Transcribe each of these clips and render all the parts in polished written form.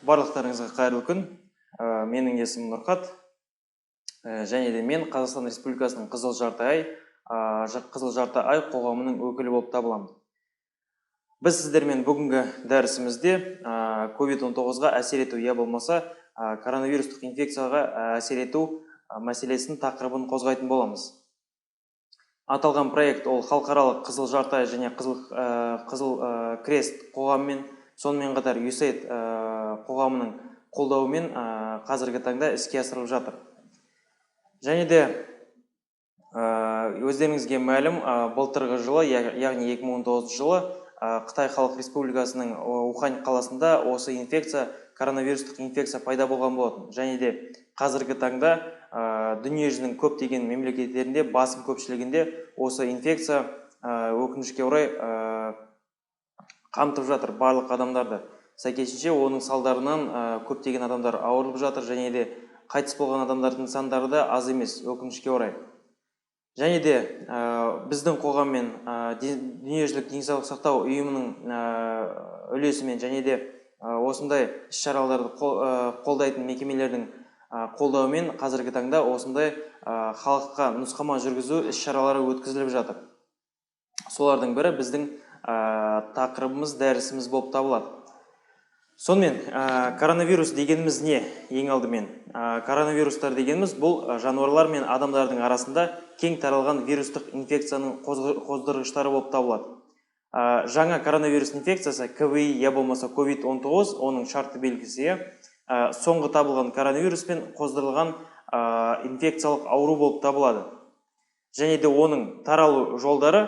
Барлықтарыңызға қайырлы күн. Менің есімім Нұрхат. Және де мен Қазақстан Республикасының Қызыл жарты ай қоғамының өкілі болып табыламын. Біз сіздермен бүгінгі дәрісімізде COVID-19-ға әсер ету, я болмаса коронавирустық инфекцияға әсер ету мәселесінің тақырыбын қозғайтын боламыз. Аталған проект ол халықаралық Қызыл жарты ай және Қызыл крест қоғамымен, сонымен қатар USAID қоғамының қолдауымен қазіргі таңда іске асырылып жатыр. Және де өздеріңізге мәлім, былтырғы жылы, яғни 2019 жылы Қытай Халық Республикасының Ухань қаласында осы коронавирустық инфекция пайда болған болатын. Және де қазіргі таңда дүниежүзінің көптеген мемлекеттерінде, басым көпшілігінде осы инфекция өкінішке орай қамтып жатыр барлық адамдарды. Сәйкесінше оның салдарынан көптеген адамдар ауырып жатыр, және де қайтыс болған адамдардың сандары да аз емес, өкінішке орай. Және де біздің қоғаммен дүниежүзілік денсаулық сақтау ұйымының үлесімен және де осындай іс-шараларды қолдайтын мекемелердің қолдауымен қазіргі таңда осындай халыққа нұсқама жүргізу іс-шаралары өткізіліп жатыр. Солардың бірі біздің тақырыбымыз, дәрісіміз болып табылады. Сонымен, коронавирус дегеніміз не? Ең алдымен, коронавирустар дегеніміз бұл жануарлар мен адамдардың арасында кең таралған вирустық инфекцияның қоздырғыштары болып табылады. Жаңа коронавирус инфекциясы КВИ, я болмаса COVID-19, оның шартты белгісі соңғы табылған коронавируспен қоздырылған инфекциялық ауру болып табылады. Және де оның таралу жолдары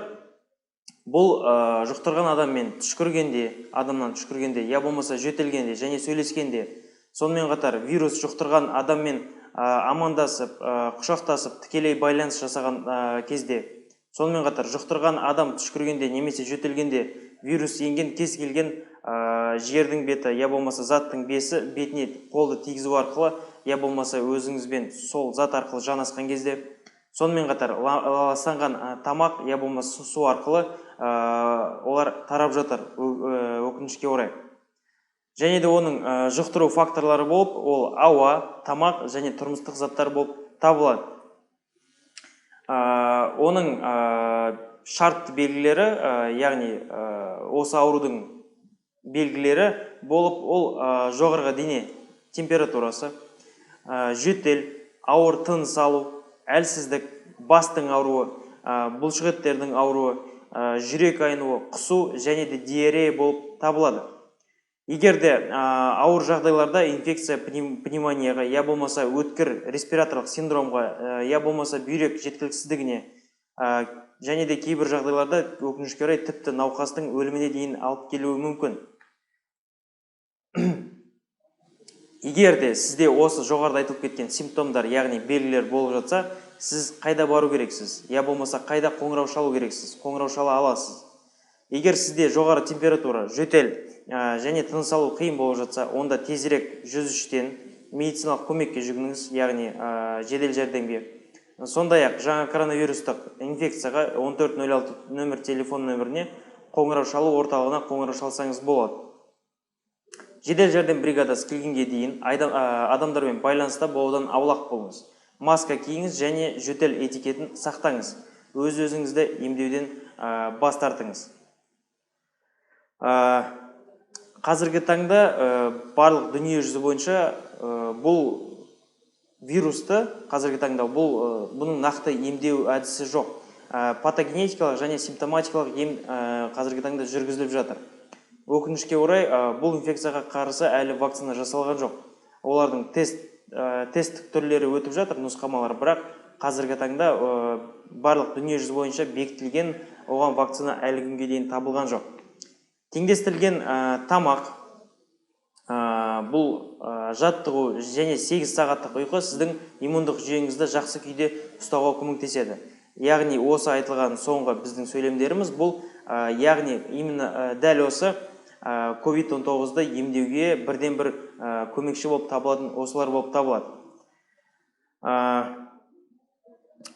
бұл жұқтырған адамнан түшкіргенде, я болмаса жөтелгенде және сөйлескенде, сонымен қатар вирус жұқтырған адаммен амандасып, құшақтасып, тікелей байланыс жасаған кезде, сонымен қатар жұқтырған адам түшкіргенде немесе жөтелгенде вирус енген кез келген жердің беті, я болмаса заттың бетіне қолды тигізу арқылы, я болмаса өзіңізбен сол зат арқылы жанасқан кезде, сонымен қатар ластанған тамақ, я болмаса су арқылы олар тарап жатыр, өкінішке орай. Және де оның жұқтыру факторлары болып, ол ауа, тамақ және тұрмыстық заттар болып табылады. Оның шартты белгілері, яғни осы аурудың белгілері болып, ол жоғарғы дене температурасы, жөтел, ауыр тыныс алу, әлсіздік, бастың ауруы, бұлшықеттердің ауруы, жүрек айнуы, құсу және де диарея болып табылады. Егер де ауыр жағдайларда инфекция пневмонияға, я болмаса өткір респираторлық синдромға, я болмаса бүйрек жеткіліксіздігіне, және де кейбір жағдайларда өкінішке орай тіпті науқастың өліміне дейін алып келуі мүмкін. Егер де сізде осы жоғарыда айтылып кеткен симптомдар, яғни белгілер болып жатса, сіз қайда бару керексіз? Я болмаса қайда қоңырау шалу керексіз? Қоңырау шала аласыз. Егер сізде жоғары температура, жөтел және тыныс алу қиын болып жатса, онда тезірек 103-тен медициналық көмекке жүгініңіз, яғни жедел жәрдемге. Сондай-ақ жаңа коронавирустық инфекцияға 1406 нөмір телефон нөміріне қоңырау шалу орталығына қоңырау шалсаңыз болады. Жедел жәрдем бригадасы келгенге дейін адамдармен байланыста болудан аулақ болыңыз. Маска киіңіз және жөтел этикетін сақтаңыз. Өз-өзіңізді емдеуден бас тартыңыз. Қазіргі таңда барлық дүние жүзі бойынша бұл вирусты, қазіргі таңда бұның нақты емдеу әдісі жоқ. Патогенетикалық және симптоматикалық ем қазіргі таңда жүргізіліп жатыр. Өкінішке орай, бұл инфекцияға қарсы әлі вакцина жасалған жоқ. Олардың тесттік түрлері өтіп жатыр, нұсқамалар, бірақ қазіргі таңда барлық дүние жүзі бойынша бекітілген оған вакцина әлі күнге дейін табылған жоқ. Теңдестірілген тамақ, бұл жаттығу және 8 сағаттық ұйқы сіздің иммундық жүйеңізді жақсы күйде ұстауға көмектеседі. Яғни осы айтылған соңғы біздің сөйлемдеріміз бұл, яғни именно дәл осы COVID-19-ды емдеуге бірден бір көмекші болып табылатын осылар болып табылады.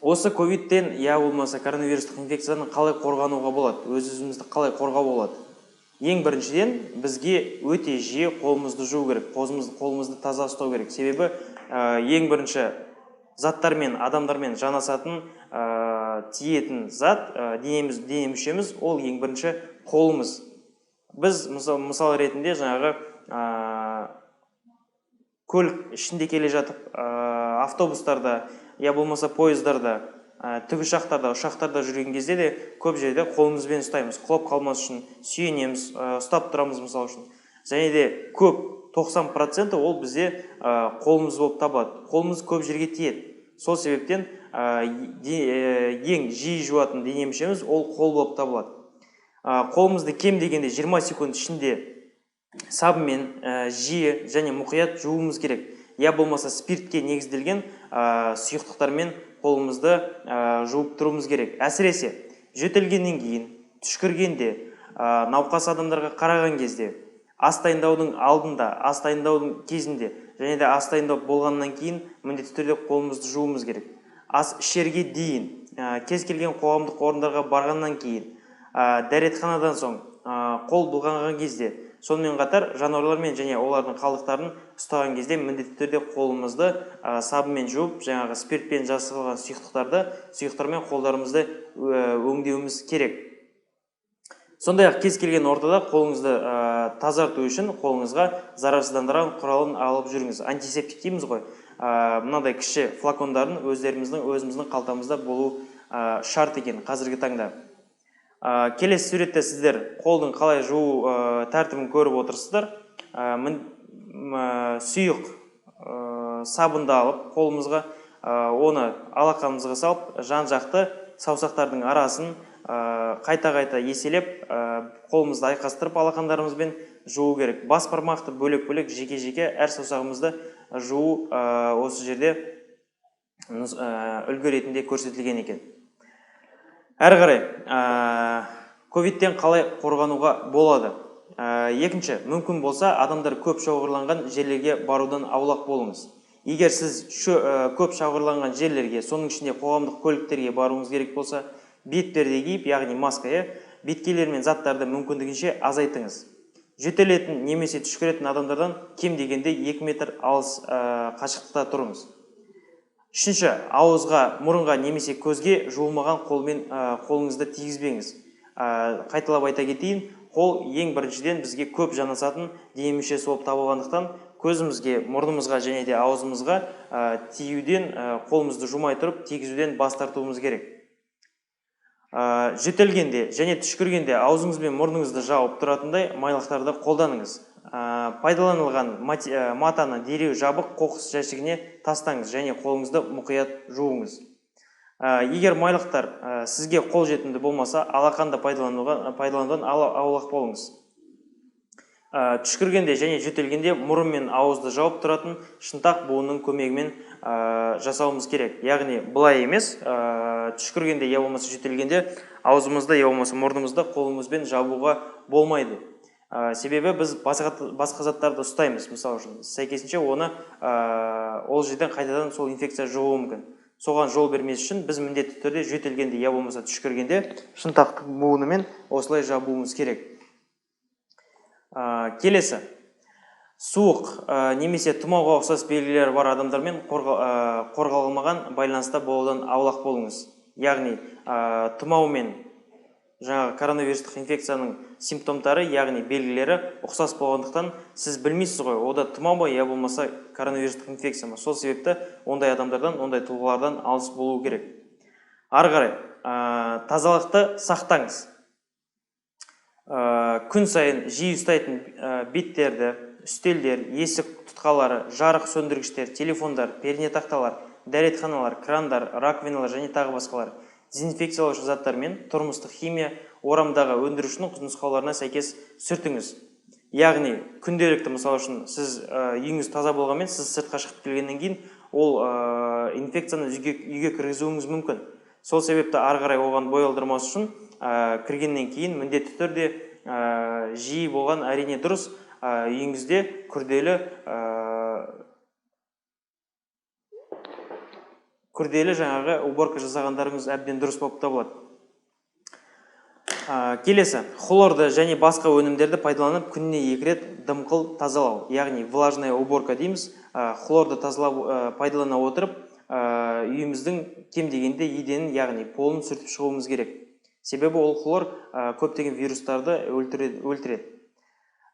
Осы ковидтен, я болмаса коронавирустық инфекцияны қалай қорғануға болады, өз-өзімізді қалай қорғау болады? Ең біріншіден бізге өте жиі қолымызды жуу керек, қолымызды таза ұстау керек. Себебі ең бірінші заттармен, адамдармен жанасатын, тиетін зат, дене мүшеміз, ол ең бірінші қолымыз. Біз мысал ретінде жаңағы көлік ішінде келе жатып, автобустарда, я болмаса поездарда, тікұшақтарда, ұшақтарда жүрген кезде де көп жерде қолымызбен ұстаймыз. Құлап қалмас үшін сүйенеміз, ұстап тұрамыз мысал үшін. Және де көп 90% ол бізде қолымыз болып табылады. Қолымыз көп жерге тиеді. Сол себептен ең жиі жуатын дене мүшеміз ол қол болып табылады. Қолымызды кем дегенде 20 секунд ішінде сабынмен жиі және мұқият жууымыз керек. Я болмаса спиртке негізделген сұйықтықтармен қолымызды жуып тұруымыз керек. Әсіресе жөтелгеннен кейін, түшкіргенде, науқас адамдарға қараған кезде, ас дайындаудың алдында, ас дайындаудың кезінде және де ас дайындау болғаннан кейін міндетті түрде қолымызды жууымыз керек. Ас ішерге дейін, кез келген қоғамдық орындарға барғаннан кейін, дәретханадан соң, қол былғанған кезде, сонымен қатар жануарлармен және олардың қалдықтарын ұстаған кезде міндетті түрде қолымызды сабынмен жуып, жаңағы спиртпен жасалған сұйықтармен қолдарымызды өңдеуіміз керек. Сондай-ақ кез келген ортада қолыңызды тазарту үшін қолыңызға зарарсыздандырған құралын алып жүріңіз. Антисептик дейміз ғой. Мынадай кіші флакондарын өзіміздің қалтамызда болу шарт екен қазіргі таңда. Келесі суретте сіздер қолдың қалай жуу тәртібін көріп отырсыздар. Сұйық сабынды алып, қолымызға оны алақанымызға салып, жан-жақты саусақтардың арасын қайта-қайта еселеп, қолымызды айқастырып алақандарымызбен жуу керек. Бас бармақты бөлек-бөлек, жеке-жеке әр саусағымызды жуу осы жерде үлгі ретінде көрсетілген екен. Әрі қарай, ковидтен қалай қорғануға болады? Екінші, мүмкін болса, адамдар көп шоғырланған жерлерге барудан аулақ болыңыз. Егер сіз көп шоғырланған жерлерге, соның ішінде қоғамдық көліктерге баруыңыз керек болса, бетперде киіп, яғни маска, беткейлер мен заттарды мүмкіндігінше азайтыңыз. Жөтелетін немесе түшкіретін адамдардан кем дегенде 2 метр алыс қашықтықта тұрыңыз. Үшінші, ауызға, мұрынға немесе көзге жуылмаған қолмен қолыңызды тигізбеңіз. Қайталап айта кетейін, қол ең біріншіден бізге көп жанасатын дене мүшесі болып табылғандықтан, көзімізге, мұрнымызға және де аузымызға тиюден, қолымызды жумай тұрып, тигізуден бас тартуымыз керек. Жөтелгенде және түшкіргенде аузыңыз бен мұрныңызды жауып тұратындай майлықтарды қолданыңыз. Пайдаланылған матаны дереу жабық қоқыс жәшігіне тастаңыз және қолыңызды мұқият жуыңыз. Егер майлықтар сізге қол жетімді болмаса, алақанды пайдаланудан аулақ болыңыз. Түшкіргенде және жөтелгенде мұрын мен ауызды жауып тұратын шынтақ буынның көмегімен жасауымыз керек. Яғни бұлай емес, түшкіргенде я болмаса жөтелгенде аузымызды я болмаса мұрнымызды қолымызбен жабуға болмайды. Себебі біз басқа заттарды ұстаймыз, мысалы үшін. Сәйкесінше оны ол жерден қайтадан сол инфекция жұғуы мүмкін. Соған жол бермес үшін біз міндетті түрде жөтелгенде я болмаса түшкіргенде шынтақтық буынымен осылай жабуымыз керек. Келесі. Суық немесе тұмауға ұқсас белгілері бар адамдармен қорғалмаған байланыста болудан аулақ болыңыз. Яғни тұмау мен жаңағы коронавирустық инфекцияның симптомдары, яғни белгілері ұқсас болғандықтан, сіз білмейсіз ғой, ода тұмау ба, я болмаса коронавирустық инфекция ма. Сол себепті ондай адамдардан, ондай тұлғалардан алыс болу керек. Ары қарай, тазалықты сақтаңыз. Күн сайын жиі ұстайтын беттерді, үстелдер, есік тұтқалары, жарық сөндіргіштер, телефондар, пернетақталар, дәретханалар, крандар, раковиналар және тағы басқалар дезинфекциялаушы заттармен тұрмыстық химия орамдағы өндірушінің нұсқауларына сәйкес сүртіңіз. Яғни күнделікті, мысалы үшін, сіз үйіңіз таза болғанмен, сіз сыртқа шығып келгеннен кейін ол инфекцияны үйге кіргізуіңіз мүмкін. Сол себепті ары қарай оған бой алдырмас үшін кіргеннен кейін міндетті түрде жиі болған әрине дұрыс, үйіңізде күрделі жаңағы уборка жасағандарыңыз әбден дұрыс болып табылады. Келесі, хлорды және басқа өнімдерді пайдаланып күніне 2 рет дымқыл тазалау, яғни влажная уборка дейміз. Хлорды пайдалана отырып, үйіміздің кем дегенде еденін, яғни полын сүртіп шығуымыз керек. Себебі ол хлор көптеген вирустарды өлтіреді.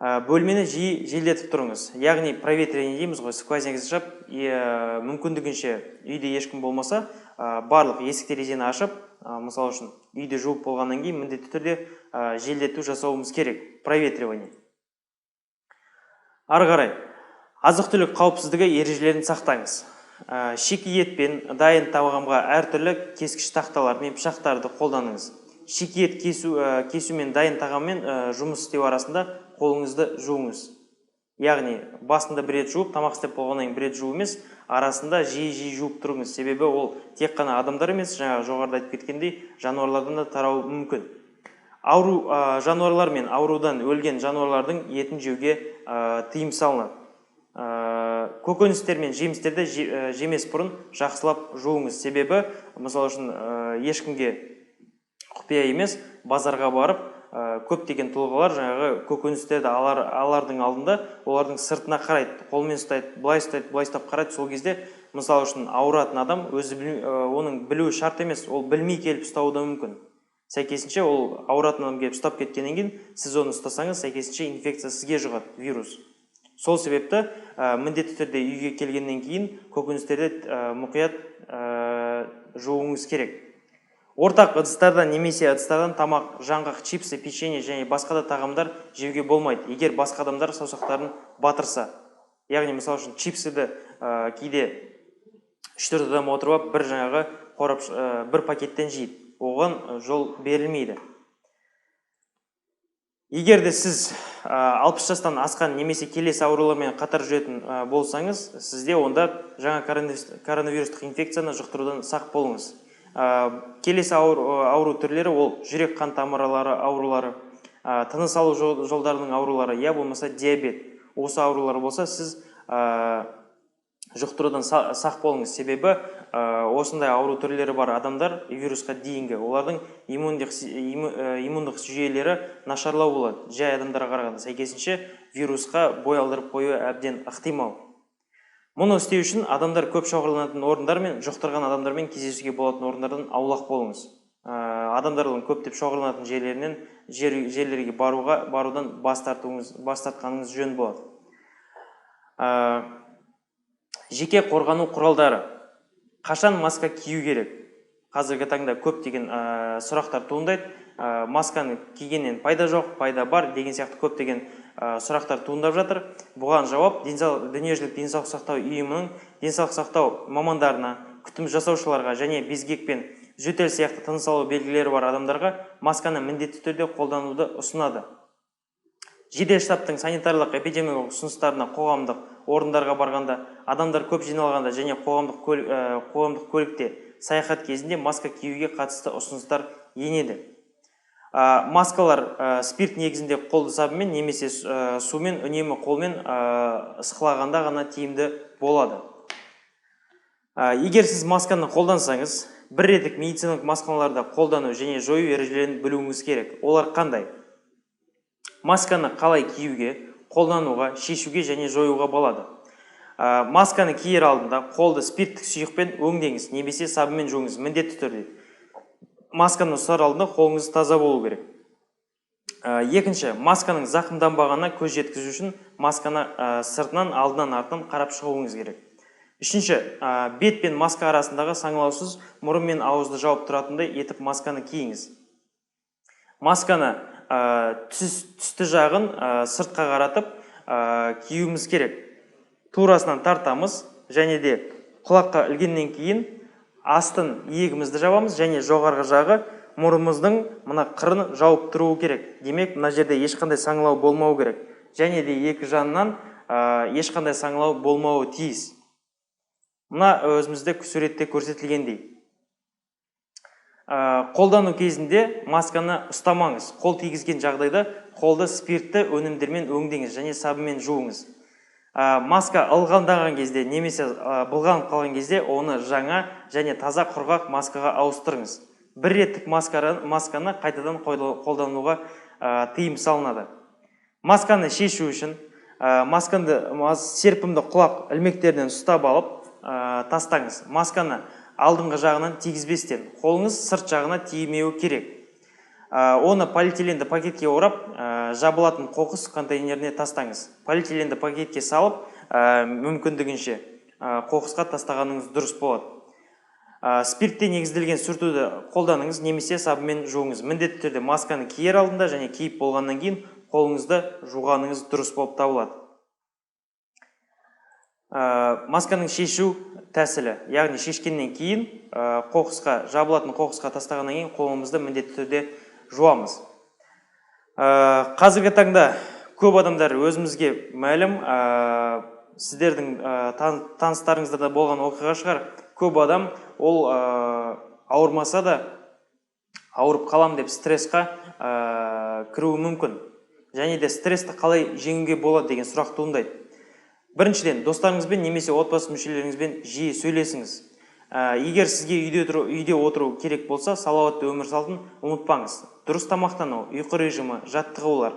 Бөлмені жиі желдетіп тұрыңыз, яғни проветривание дейміз ғой, сквозняк жасап, мүмкіндігінше үйде ешкім болмаса, барлық есік терезені ашып, мысалы үшін үйде жуып болғаннан кейін міндетті түрде желдету жасауымыз керек, проветривание. Ары қарай, азық-түлік қауіпсіздігі ережелерін сақтаңыз. Шикі ет пен дайын тағамға әртүрлі кескіш тақталар мен пышақтарды қолданыңыз. Шикі ет кесу мен дайын тағаммен жұмыс істеу арасында қолыңызды жуыңыз. Яғни, басында бір рет жуып, тамақ істеп болғаннан бір рет жуу емес, арасында жиі жуып тұрыңыз. Себебі ол тек қана адамдар емес, жаңағы жоғарыда айтып кеткендей, жануарлардан да тарауы мүмкін. Жануарлар мен аурудан өлген жануарлардың етін жеуге тыйым салынады. Көкөністер мен жемістерді жемес бұрын жақсылап жуыңыз. Себебі, мысалы үшін, ешкімге құпия емес, базарға барып, көптеген тұлғалар жаңағы көкөністерді алардың алдында олардың сыртына қарайды, қолмен ұстайды, былай ұстап қарайды. Сол кезде, мысалы үшін, ауыратын адам оның білуі шарт емес, ол білмей келіп ұстауы да мүмкін. Сәйкесінше ол ауыратын адам келіп ұстап кеткеннен кейін, сіз оны ұстасаңыз, сәйкесінше инфекция сізге жұғады, вирус. Сол себепті міндетті түрде үйге келгеннен кейін көкөністерді мұқият жууыңыз керек. Ортақ ыдыстардан немесе ыдыстардан тамақ, жаңғақ, чипсы, печенье және басқа да тағамдар жеуге болмайды, егер басқа адамдар саусақтарын батырса. Яғни, мысалы үшін, чипсыды кейде 3-4 адам отырып, бір пакеттен жейді. Оған жол берілмейді. Егер де сіз 60 жастан асқан немесе келесі аурулармен қатар жүретін болсаңыз, сізде онда жаңа коронавирустық инфекцияны жұқтырудан сақ болыңыз. Келесі ауру түрлері ол жүрек қан тамырлары аурулары, тыныс алу жолдарының аурулары, я болмаса диабет. Осы аурулар болса, сіз жұқтырудан сақ болыңыз. Себебі осындай ауру түрлері бар адамдар вирусқа дейінгі, олардың иммундық жүйелері нашарлау болады, жай адамдарға қарағанда. Сәйкесінше вирусқа бой алдырып қою әбден ықтимал. Мұны істеу үшін адамдар көп шоғырланатын орындар мен жұқтырған адамдармен кездесуге болатын орындардан аулақ болыңыз. Адамдардың көптеп шоғырланатын жерлерге барудан бас тартқаныңыз жөн болады. Жеке қорғану құралдары. Қашан маска кию керек? Қазіргі таңда көптеген сұрақтар туындайды. Масканы кигеннен пайда жоқ, пайда бар деген сияқты көптеген сұрақтар туындап жатыр. Бұған жауап дүниежүзілік денсаулық сақтау ұйымының денсаулық сақтау мамандарына, күтім жасаушыларға және безгек пен жөтел сияқты тыныс алу белгілері бар адамдарға масканы міндетті түрде қолдануды ұсынады. Жедел штабтың санитарлық эпидемиологиялық ұсыныстарына қоғамдық орындарға барғанда, адамдар көп жиналғанда және қоғамдық көлікте саяхат кезінде маска киюге қатысты ұсыныстар енеді. Маскалар спирт негізінде қолды сабынмен немесе сумен үнемі қолмен ысқылағанда ғана тиімді болады. Егер сіз масканы қолдансаңыз, бір реттік медициналық маскаларды қолдану және жою ережелерін білуіңіз керек. Олар қандай? Масканы қалай киюге, қолдануға, шешуге және жоюға болады. Масканы киер алдында қолды спирттік сұйықпен өңдеңіз, немесе сабынмен жуыңыз, міндетті түрде. Масканы ұстар алдында қолыңыз таза болу керек. Екінші, масканың зақымданбағанына көз жеткізу үшін масканы сыртынан, алдынан, артынан қарап шығуыңыз керек. Үшінші, бет пен маска арасындағы саңылаусыз мұрын мен ауызды жауып тұратындай етіп масканы киіңіз. Масканы түсті жағын сыртқа қаратып киюіміз керек. Турасынан тартамыз және де құлаққа ілгеннен кейін астын иегімізді жабамыз және жоғарғы жағы мұрнымыздың мына қырын жауып тұруы керек. Демек, мына жерде ешқандай саңылау болмау керек. Және де екі жанынан ешқандай саңылау болмауы тиіс. Мына өзімізде суретте көрсетілгендей. Қолдану кезінде масканы ұстамаңыз. Қол тигізген жағдайда қолды спиртті өнімдермен өңдеңіз және сабынмен жуыңыз. Маска ылғалданған кезде немесе былғанып қалған кезде оны жаңа және таза құрғақ маскаға ауыстырыңыз. бір реттік масканы қайтадан қолдануға тыйым салынады. Масканы шешу үшін серпімді құлақ ілмектерінен ұстап алып тастаңыз. Масканы алдыңғы жағынан тигізбестен, қолыңыз сырт жағына тиемеуі керек. Оны полиэтиленді пакетке орап, жабылатын қоқыс контейнеріне тастаңыз. Полиэтиленді пакетке салып, мүмкіндігінше қоқысқа тастағаныңыз дұрыс болады. Спиртте негізделген сүртуді қолданыңыз, немесе сабынмен жуыңыз. Міндетті түрде масканы киер алдында және киіп болғаннан кейін қолыңызды жуғаныңыз дұрыс болып табылады. Масканың шешу тәсілі, яғни шешкеннен кейін жабылатын қоқысқа тастағаннан кейін қолымызды міндетті түрде жуамыз. Қазіргі таңда көп адамдар өзімізге мәлім, сіздердің таныстарыңызда да болған оқиға шығар. Көп адам ол ауырмаса да ауырып қалам деп стрессқа кіруі мүмкін. Және де стрессті қалай жеңуге болады деген сұрақ туындайды. Біріншіден, достарыңызбен немесе отбасы мүшелеріңізбен жиі сөйлесіңіз. Егер сізге үйде отыру керек болса, салауатты өмір салтын ұмытпаңыз. Дұрыс тамақтану, ұйқы режимі, жаттығулар,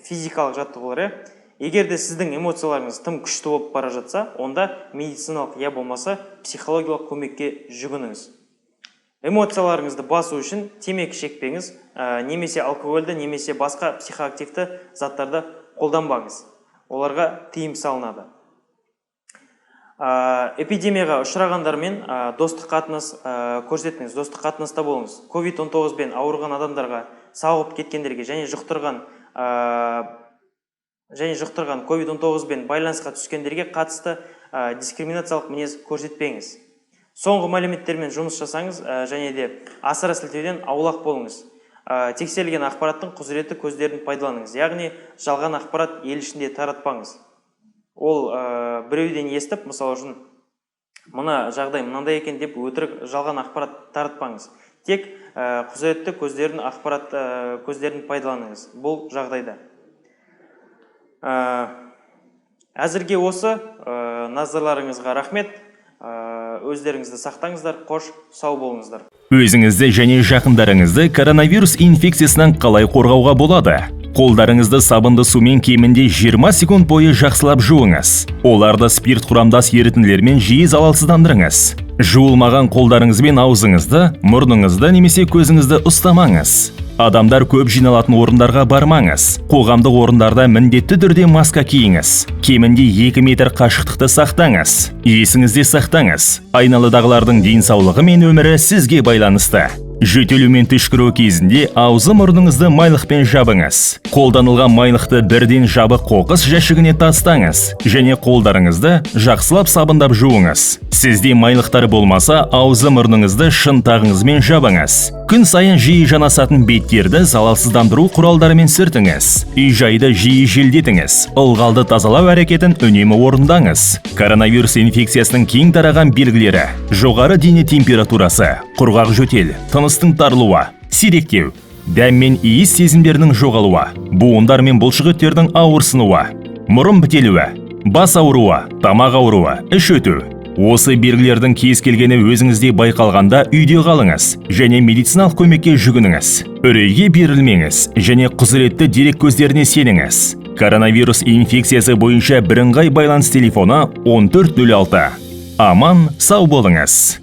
физикалық жаттығулар. Егер де сіздің эмоцияларыңыз тым күшті болып бара жатса, онда медициналық я болмаса психологиялық көмекке жүгініңіз. Эмоцияларыңызды басу үшін темекі шекпеңіз, немесе алкогольді, немесе басқа психоактивті заттарды қолданбаңыз. Оларға тыйым салынады. Эпидемияға ұшырағандармен достық қатынас көрсетіңіз, достық қатынаста болыңыз. COVID-19 бен ауырған адамдарға, сауығып кеткендерге және жұқтырған COVID-19 бен байланысқа түскендерге қатысты дискриминациялық мінез көрсетпеңіз. Соңғы мәліметтермен жұмыс жасаңыз және де асыра сілтеуден аулақ болыңыз. Тексерілген ақпараттың құзыретті көздерін пайдаланыңыз. Яғни жалған ақпарат ел ішінде таратпаңыз. Ол біреуден естіп, мысалы үшін мына жағдай мынандай екен деп өтірік жалған ақпарат таратпаңыз. Тек құзыретті ақпарат көздерін пайдаланыңыз бұл жағдайда. Әзірге осы, назарларыңызға рахмет. Өздеріңізді сақтаңыздар, қош, сау болыңыздар. Өзіңізді және жақындарыңызды коронавирус инфекциясынан қалай қорғауға болады? Қолдарыңызды сабынды сумен кемінде 20 секунд бойы жақсылап жуыңыз. Оларды спирт құрамдас ерітінділермен жиі залалсыздандырыңыз. Жуылмаған қолдарыңыз бен аузыңызды, мұрныңызды немесе көзіңізді ұстамаңыз. Адамдар көп жиналатын орындарға бармаңыз. Қоғамдық орындарда міндетті түрде маска киіңіз. Кемінде 2 метр қашықтықты сақтаңыз. Есіңізде сақтаңыз. Айналадағылардың денсаулығы мен өмірі сізге байланысты. Жөтелу мен түшкіру кезінде аузы мұрныңызды майлықпен жабыңыз. Қолданылған майлықты бірден жабық қоқыс жәшігіне тастаңыз және қолдарыңызды жақсылап сабындап жуыңыз. Сізде майлықтар болмаса, аузы мұрныңызды шынтағыңызбен жабыңыз. Күн сайын жиі жанасатын беттерді залалсыздандыру құралдарымен сүртіңіз. Үй-жайды жиі желдетіңіз. Ылғалды тазалау әрекетін үнемі орындаңыз. Коронавирус инфекциясының кең тараған белгілері: жоғары дене температурасы, құрғақ жөтел, тыныстың тарылуы, сиректеу, дәм мен иіс сезімдерінің жоғалуы, буындар мен бұлшықеттердің ауырсынуы, мұрын бітелуі, бас ауруы, тамақ ауруы, іш өту. Осы белгілердің кез келгені өзіңізде байқалғанда үйде қалыңыз және медициналық көмекке жүгініңіз. Үрейге берілмеңіз және құзыретті дерек көздеріне сеніңіз. Коронавирус инфекциясы бойынша бірыңғай байланыс телефоны 1406. Аман, сау болыңыз.